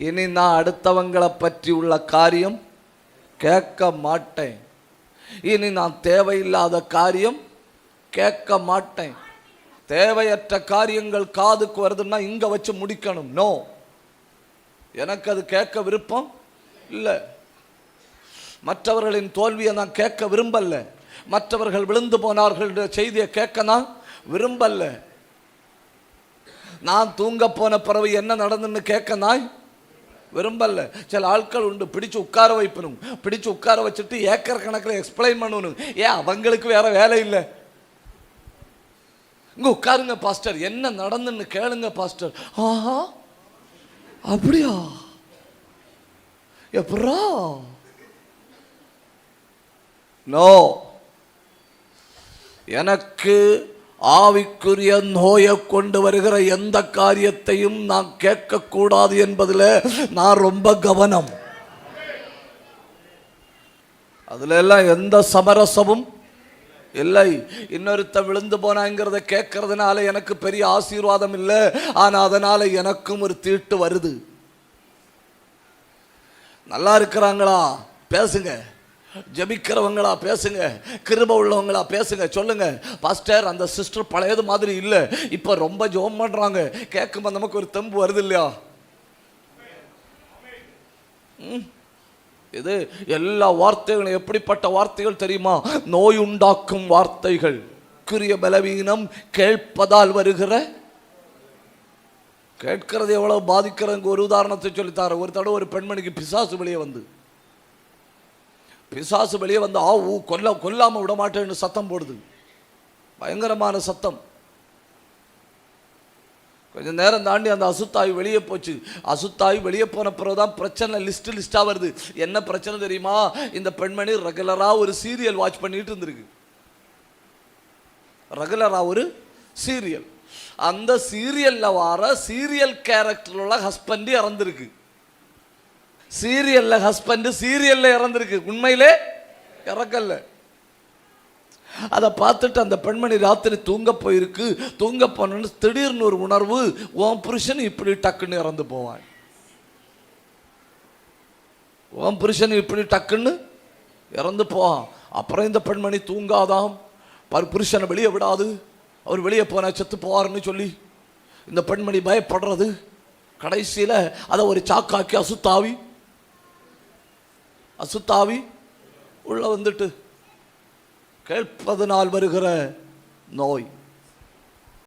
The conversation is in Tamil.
இனி நான் அடுத்தவங்களை பற்றி உள்ள காரியம் கேட்க மாட்டேன். இனி நான் தேவையில்லாத காரியம் கேட்க மாட்டேன். தேவையற்ற காரியங்கள் காதுக்கு வருதுன்னா இங்க வச்சு முடிக்கணும். நோ, எனக்கு அது கேட்க விருப்பம் இல்லை. மற்றவர்களின் தோல்வியை நான் கேட்க விரும்பல. மற்றவர்கள் விழுந்து போனார்கள் செய்தியை கேட்க நான் விரும்பல. நான் தூங்க போன பிறகு என்ன நடந்துன்னு கேட்க நான் விரும்பல. சில ஆட்கள் உண்டு, பிடிச்சு உட்கார வைப்பணும், பிடிச்சு உட்கார வச்சுட்டு ஏக்கர் கணக்கில் எக்ஸ்பிளைன் பண்ணணும். ஏன் அவங்களுக்கு வேற வேலை இல்லை? இங்க உட்காருங்க பாஸ்டர், என்ன நடந்துன்னு கேளுங்க பாஸ்டர். ஆஹா அப்படியா, எப்பரா? நோ, எனக்கு ஆவிக்குரிய நோயை கொண்டு வருகிற எந்த காரியத்தையும் நான் கேட்கக்கூடாது என்பதில் நான் ரொம்ப கவனம். அதுல எல்லாம் எந்த சமரசமும் இல்லை. இன்னொருத்த விழுந்து போனாங்கிறத கேட்கறதுனால எனக்கு பெரிய ஆசீர்வாதம் இல்லை, ஆனா அதனால எனக்கும் ஒரு தீட்டு வருது. நல்லா இருக்கிறாங்களா பேசுங்க, ஜெபிக்கிறவங்களா பேசுங்க, கிருபை உள்ளவங்களா பேசுங்க. சொல்லுங்க பாஸ்டர் அந்த சிஸ்டர் பழையது மாதிரி இல்லை, இப்ப ரொம்ப ஜெபம் பண்றாங்க, கேட்கும்போது நமக்கு ஒரு தெம்பு வருது இல்லையா? இது எல்லா வார்த்தைகளும் எப்படிப்பட்ட வார்த்தைகள் தெரியுமா? நோய் உண்டாக்கும் வார்த்தைகள். கிரிய பலவீனம் கேட்பதால் வருகிற. கேட்கிறது எவ்வளவு பாதிக்கிறதுக்கு ஒரு உதாரணத்தை சொல்லித்தார. ஒரு தடவை ஒரு பெண்மணிக்கு பிசாசு வெளியே வந்து கொல்லாம விட மாட்டேன்னு சத்தம் போடுது. பயங்கரமான சத்தம். கொஞ்சம் நேரம் தாண்டி அந்த அசுத்தாய் வெளியே போச்சு. அசுத்தாய் வெளியே போன பிறகுதான் பிரச்சனை லிஸ்டா வருது. என்ன பிரச்சனை தெரியுமா? இந்த பெண்மணி ரெகுலரா ஒரு சீரியல் வாட்ச் பண்ணிட்டு இருந்திருக்கு. ரெகுலரா ஒரு சீரியல். அந்த சீரியல்ல வர சீரியல் கேரக்டர் உள்ள ஹஸ்பண்ட் இறந்திருக்கு. சீரியல்ல ஹஸ்பண்ட் சீரியல்ல இறந்திருக்கு, உண்மையிலே இறக்கல்ல. அதை பார்த்துட்டு அந்த பெண்மணி ராத்திரி தூங்க போயிருக்கு. தூங்க போன திடீர்னு ஒரு உணர்வு, உன் புருஷன் இப்படி டக்குன்னு இறந்து போவான், உன் புருஷன் இப்படி டக்குன்னு இறந்து போவான். அப்புறம் இந்த பெண்மணி தூங்காதாம், புருஷனை வெளியே விடாது, அவர் வெளியே போன செத்து போவார்னு சொல்லி இந்த பெண்மணி பயப்படுறது. கடைசியில் அதை ஒரு சாக்காக்கி அசுத்தாவி உள்ள வந்துட்டு கேட்பதனால் வருகிற நோய்.